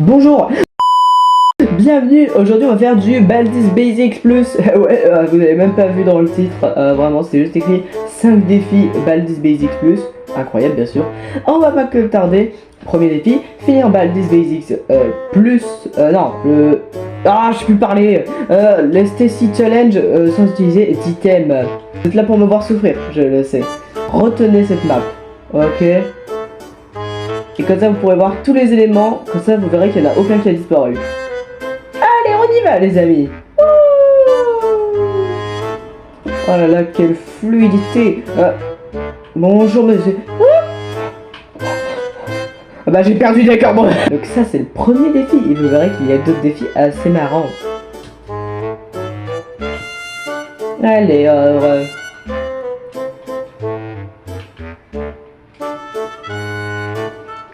Bonjour, bienvenue. Aujourd'hui on va faire du Baldi's Basics Plus. Ouais, vous avez même pas vu dans le titre, vraiment c'est juste écrit 5 défis Baldi's Basics Plus. Incroyable bien sûr. On va pas que tarder. Premier défi, finir Baldi's Basics Plus, non, le... Ah, je peux parler. Les Stacy Challenge sans utiliser d'items. Vous êtes là pour me voir souffrir, je le sais. Retenez cette map, ok. Et comme ça vous pourrez voir tous les éléments, comme ça vous verrez qu'il n'y en a aucun qui a disparu. Allez, on y va les amis. Oh là là, quelle fluidité. Bonjour monsieur. Ah bah j'ai perdu, d'accord, bon. Donc ça c'est le premier défi, et vous verrez qu'il y a d'autres défis assez marrants. Allez,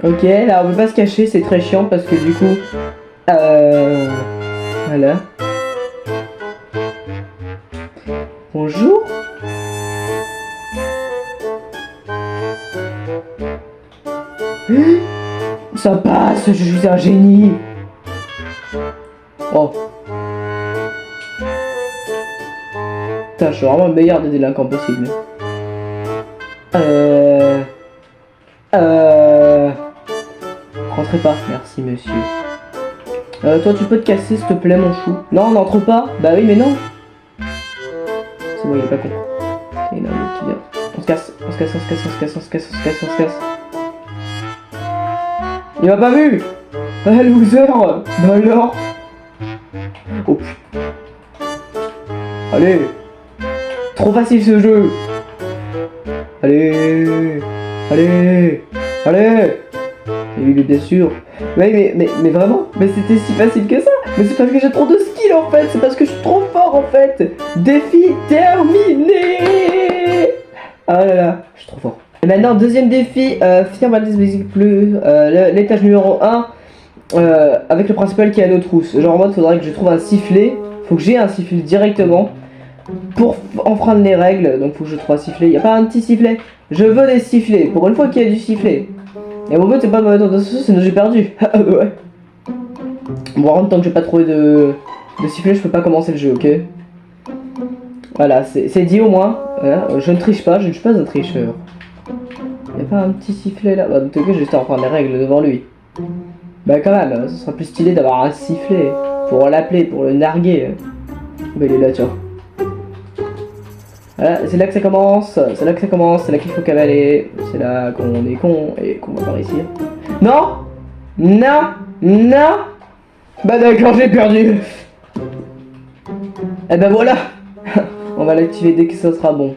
ok, là on peut pas se cacher, c'est très chiant parce que du coup... Voilà. Bonjour. Ça passe, je suis un génie. Oh. Putain, je suis vraiment le meilleur des délinquants possible. Rentrez pas, merci monsieur. Toi tu peux te casser s'il te plaît mon chou. Non, n'entre pas. Bah oui mais non. C'est bon, il est pas con. Il y en a un autre qui vient. On se casse, on se casse, on se casse, on se casse, on se casse, on se casse, on se casse. Il m'a pas vu. Ah loser. Bah alors. Oh putain. Allez. Trop facile ce jeu. Allez. Allez. Allez. Oui, bien sûr. Oui, mais vraiment. Mais c'était si facile que ça. Mais c'est parce que j'ai trop de skill en fait. C'est parce que je suis trop fort en fait. Défi terminé. Ah là là, je suis trop fort. Et maintenant, deuxième défi. Finir Baldi's Basics Plus. L'étage numéro 1. Avec le principal qui est à nos trousses. Genre en mode, faudrait que je trouve un sifflet. Faut que j'ai un sifflet directement. Pour enfreindre les règles. Donc faut que je trouve un sifflet. Y a pas un petit sifflet. Je veux des sifflets. Pour une fois qu'il y a du sifflet. Et mon but c'est pas de me mettre dans ce sinon j'ai perdu. Ouais. Bon, en même temps que j'ai pas trouvé de sifflet, je peux pas commencer le jeu, ok. Voilà, c'est dit au moins. Voilà. Je ne triche pas, je ne suis pas un tricheur. Y'a pas un petit sifflet là? Bah, en tout cas, j'étais en train des règles devant lui. Bah, quand même, ce sera plus stylé d'avoir un sifflet pour l'appeler, pour le narguer. Bah, il est là, tiens. Voilà, c'est là que ça commence, c'est là que ça commence, c'est là qu'il faut cavaler, c'est là qu'on est con et qu'on va pas réussir. Non! Non! Non! Bah d'accord, j'ai perdu! Et bah voilà! On va l'activer dès que ça sera bon.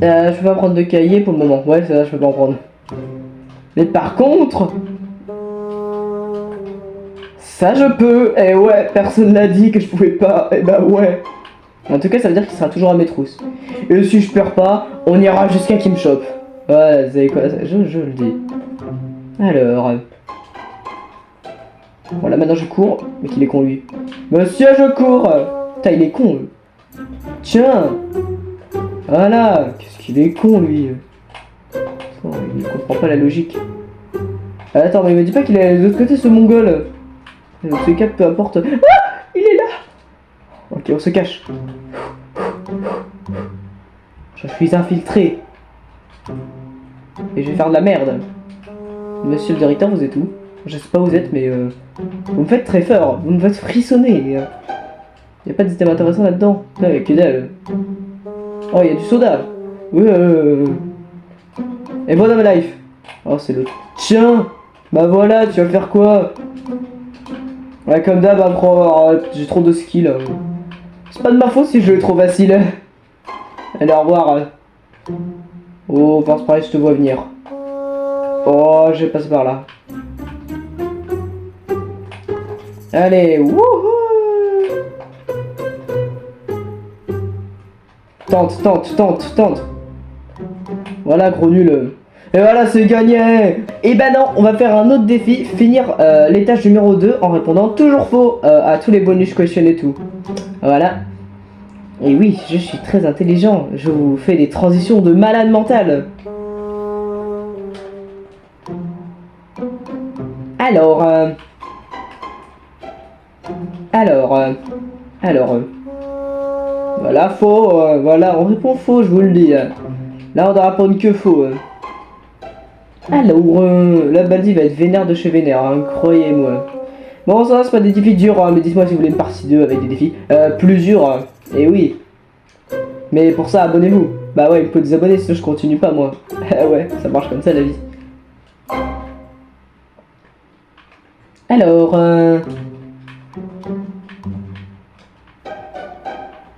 Je peux pas prendre de cahier pour le moment, ouais, c'est là, je peux pas en prendre. Mais par contre... Ça je peux! Et ouais, personne n'a dit que je pouvais pas, et bah ouais! En tout cas, ça veut dire qu'il sera toujours à mes trousses. Et si je perds pas, on ira jusqu'à qu'il me chope. Ouais, vous savez quoi, je le dis. Alors... Voilà, maintenant je cours. Mais qu'il est con lui. Monsieur, je cours. Putain, il est con lui. Tiens. Voilà. Qu'est-ce qu'il est con lui. Oh, il comprend pas la logique. Attends, mais il me dit pas qu'il est de l'autre côté ce mongol. Dans ce cas, peu importe. Ah, il est là. Ok, on se cache. Je suis infiltré. Et je vais faire de la merde. Monsieur le directeur, vous êtes où? Je sais pas où vous êtes, mais vous me faites très fort. Vous me faites frissonner. Y'a pas d'item intéressant là-dedans. Non, y'a que dalle. Oh, y'a du soda. Et bon, dans ma life. Oh, c'est l'autre. Tiens. Bah voilà, tu vas faire quoi? Ouais, comme d'hab, j'ai trop de skills. C'est pas de ma faute si le jeu est trop facile. Allez, au revoir. Oh, force pareil, je te vois venir. Oh, je vais passer par là. Allez, wouhou! Tente, tente, tente, tente. Voilà, gros nul. Et voilà, c'est gagné. Et ben non, on va faire un autre défi. Finir l'étage numéro 2 en répondant toujours faux à tous les bonus questions et tout. Voilà. Et oui, je suis très intelligent. Je vous fais des transitions de malade mental. Alors, voilà, faux, voilà, on répond faux, je vous le dis. Là, on doit répondre que faux. Alors, la Baldi va être vénère de chez vénère, hein, croyez-moi. Bon, ça, c'est pas des défis durs, hein, mais dites-moi si vous voulez une partie 2 avec des défis plus durs. Et oui. Mais pour ça, abonnez-vous. Bah ouais, il faut désabonner, sinon je continue pas, moi. Ouais, ça marche comme ça, la vie. Alors,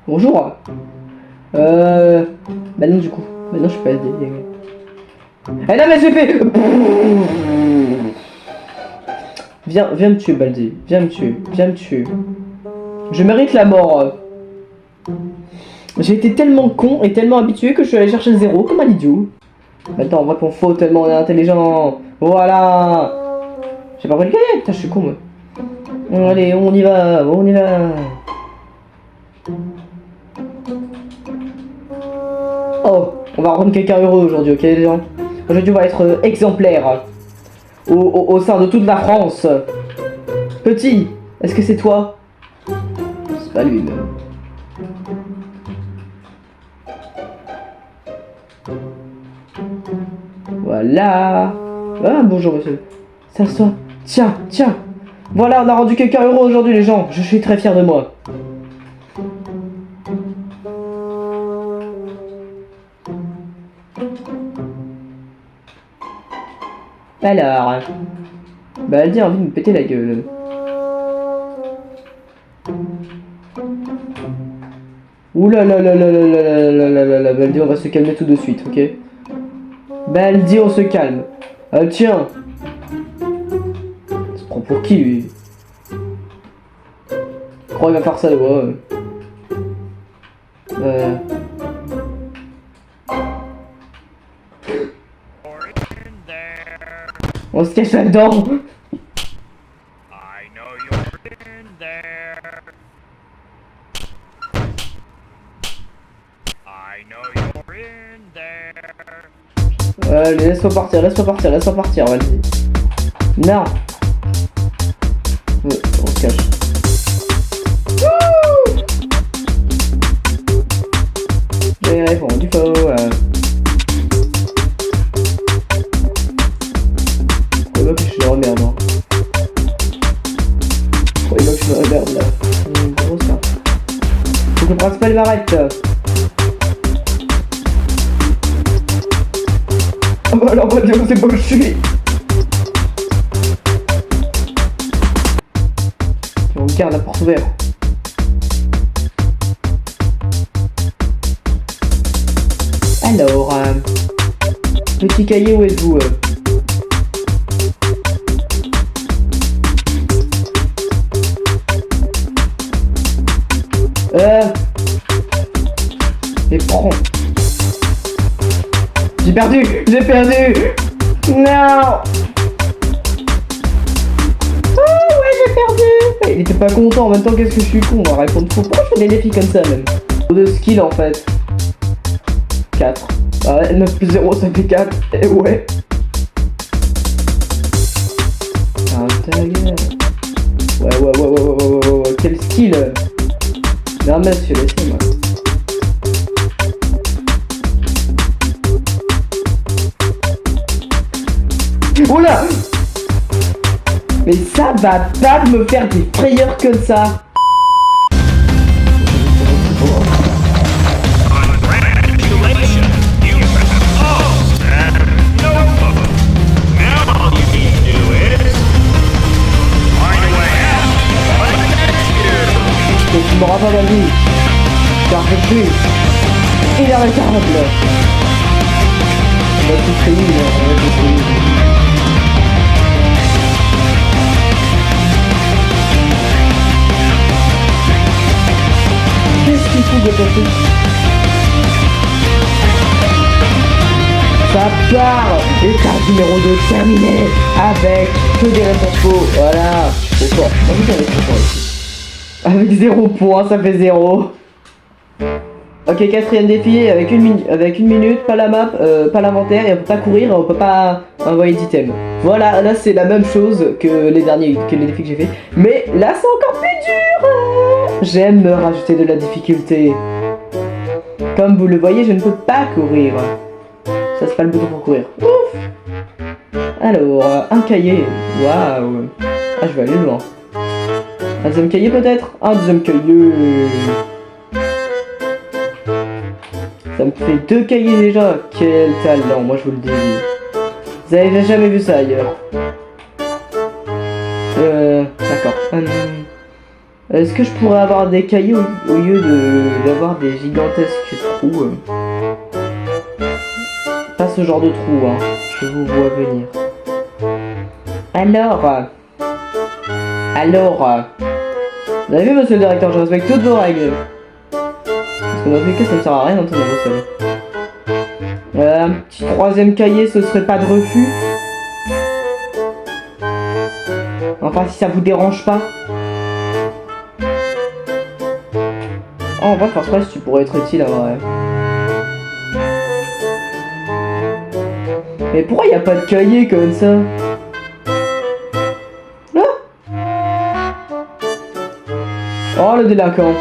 bonjour. Bah non, du coup. Bah non, je suis pas... Eh non, mais j'ai fait... Viens me tuer, Baldi. Viens me tuer. Je mérite la mort. J'ai été tellement con et tellement habitué que je suis allé chercher le 0 comme un idiot. Attends, on répond faux tellement on est intelligent. Voilà. J'ai pas pris le cahier. Putain, je suis con, moi. Allez, on y va. Oh, on va rendre quelqu'un heureux aujourd'hui, ok les gens. Aujourd'hui, on va être exemplaire au sein de toute la France. Petit, est-ce que c'est toi? C'est pas lui, même. Voilà. Ah, bonjour, monsieur. S'assois. Tiens. Voilà, on a rendu quelqu'un heureux aujourd'hui, les gens. Je suis très fier de moi. Alors, bah elle dit envie de me péter la gueule. Oula là, Baldi, on va se calmer tout de suite, ok? Baldi, on se calme. Tiens. Il se prend pour qui, lui? Je crois qu'il va faire ça, ouais. On se cache là-dedans. Allez, laisse-moi partir, vas-y. Non. On se cache. J'ai répondu faux. Croyez-moi que je suis dans la merde. Croyez-moi que je suis dans la merde là. Gros ça. Faut que le principal m'arrête. Oh bah alors, bah, c'est pas où je suis. On garde la porte ouverte. Alors, petit cahier, où êtes-vous? Mais prends. J'ai perdu. Non. Oh ouais, j'ai perdu. Il était pas content, en même temps qu'est-ce que je suis con, on va répondre faux. Pourquoi je fais des défis comme ça même? De skill en fait. 4. Ah ouais, 9 plus 0 ça fait 4. Et ouais. Ah ta gueule. Ouais. Quel skill. Non monsieur, laissez-moi. Oula! Mais ça va pas me faire des frayeurs comme ça! Tu m'auras pas vaincu! J'arrête plus! Il est irréparable! On va tout créer, Qu'est-ce qu'il faut de passer? Ça part! Étape numéro 2 terminé avec que des réponses faux. Voilà. C'est fort. Avec 0 points, ça fait 0. Ok, quatrième défi avec une minute, pas la map, pas l'inventaire, et on peut pas courir, on peut pas envoyer d'items. Voilà, là c'est la même chose que les défis que j'ai fait. Mais là c'est encore plus dur. J'aime me rajouter de la difficulté. Comme vous le voyez, je ne peux pas courir. Ça c'est pas le bouton pour courir. Ouf. Alors, un cahier. Waouh. Ah, je vais aller loin. Un deuxième cahier peut-être. Un deuxième cahier. Ça me fait 2 cahiers déjà. Quel talent, moi je vous le dis. Vous avez jamais vu ça ailleurs. D'accord. Est-ce que je pourrais avoir des cahiers au lieu d'avoir des gigantesques trous Pas ce genre de trou, hein. Je vous vois venir. Alors, vous avez vu, monsieur le directeur, je respecte toutes vos règles. Parce que dans tous les cas, ça ne sert à rien d'entendre vos savez. Un petit troisième cahier, ce serait pas de refus. Enfin, si ça vous dérange pas. Oh, en vrai, force pas si tu pourrais être utile, en vrai. Mais pourquoi il n'y a pas de cahier comme ça? Oh, le délinquant.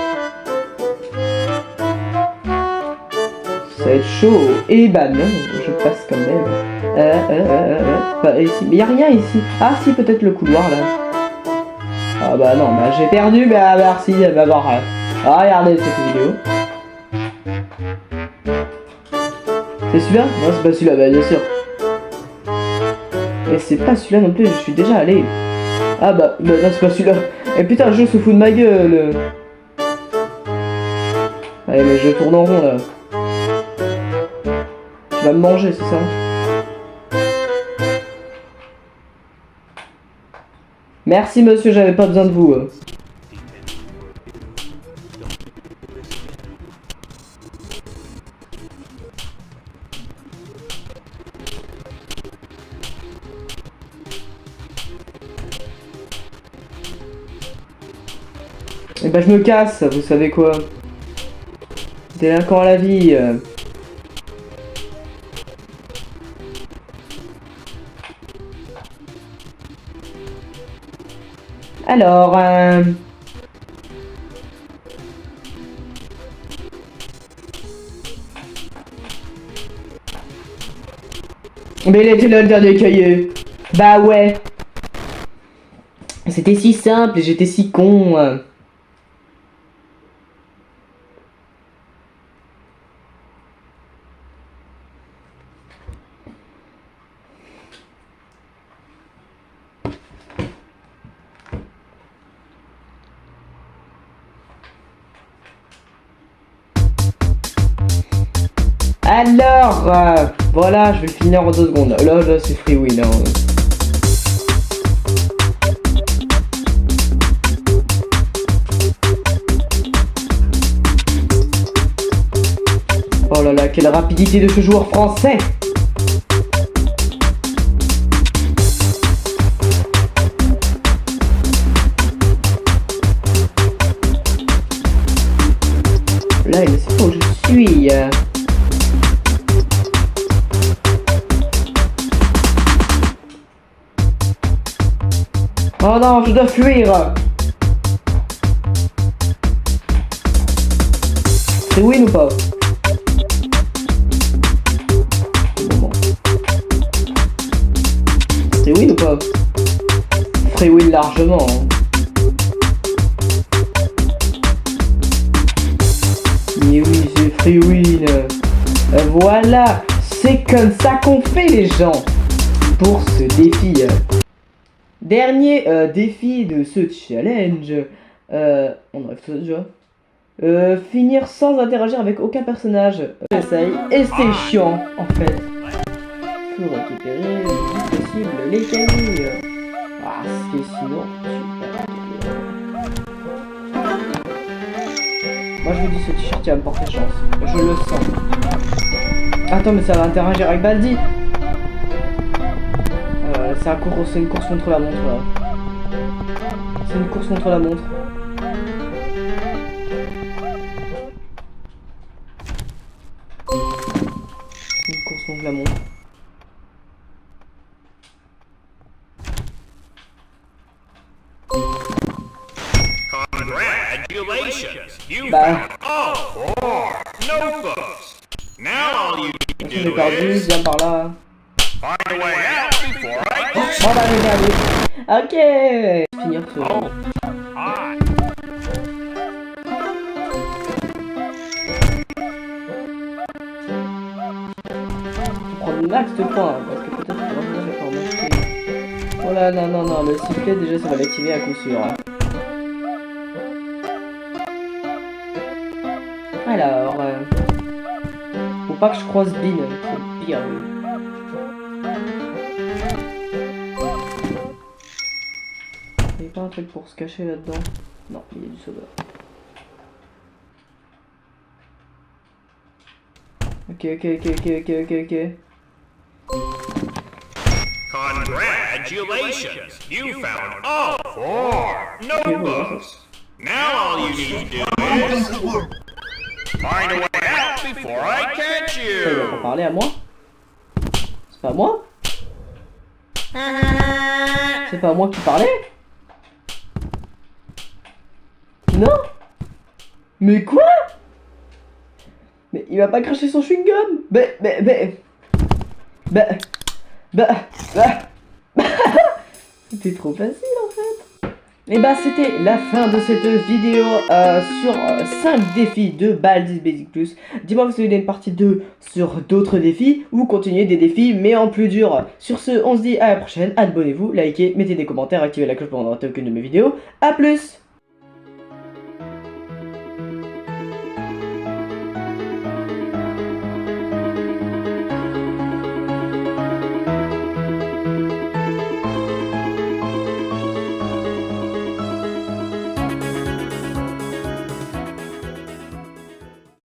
Ça va être chaud. Et bah non, je passe quand même. Pas ici. Mais y a rien ici. Ah si, peut-être le couloir là. Ah bah non, bah j'ai perdu, bah merci, bah voir. Ah, regardez cette vidéo. C'est celui-là? Non, c'est pas celui-là, bah bien sûr. Et c'est pas celui-là non plus, je suis déjà allé. Ah bah non, c'est pas celui-là. Et putain, le jeu se fout de ma gueule. Allez, mais je tourne en rond là. Tu vas me manger, c'est ça? Merci monsieur, j'avais pas besoin de vous. Et bah je me casse, vous savez quoi. Délinquant à la vie. Alors, mais il était là le dernier cahier. Bah ouais. C'était si simple et j'étais si con. Alors, voilà, je vais le finir en 2 secondes. Là, c'est free win. Hein. Oh là là, quelle rapidité de ce joueur français! Là, il sait pas où je suis. Oh non, je dois fuir. C'est win ou pas? C'est win ou pas? Free win largement. Mais oui, c'est free win. Voilà, c'est comme ça qu'on fait les gens pour ce défi. Dernier défi de ce challenge. On rêve tout ça déjà. Finir sans interagir avec aucun personnage. J'essaye et c'est chiant en fait. Faut récupérer le plus possible les cahiers. Ah, c'est sinon moi je vous dis, ce t-shirt il va me porter chance. Je le sens. Attends, mais ça va interagir avec Baldi. C'est une course contre la montre. C'est une course contre la montre. Congratulations! You Bah. found all 4 notebooks. Now all you need to J'ai do perdu, is viens par là. find a way out before I catch Bon bah j'ai perdu. Ok. Finir ce... you. Hi. Prendre max de points, hein, parce que peut-être que vraiment je vais pas en acheter. Oh là, non, le sifflet déjà ça va l'activer à coup sûr. Hein. Alors, faut pas que je croise Bean, c'est pire. Il y a pas un truc pour se cacher là-dedans? Non, il y a du soda. Ok. Congratulations! You found all 4 notebooks. Now all you need to do is find a way out before I catch Ça, il va pas you. parler à moi? C'est pas moi? C'est pas moi qui parlais? Non? Mais quoi? Mais il va pas cracher son chewing-gum? C'était trop facile en fait. Et bah c'était la fin de cette vidéo sur 5 défis de Baldi's Basic Plus. Dis-moi si vous voulez une partie 2 sur d'autres défis ou continuer des défis mais en plus dur. Sur ce, on se dit à la prochaine, abonnez-vous, likez, mettez des commentaires, activez la cloche pour ne rater aucune de mes vidéos. A plus!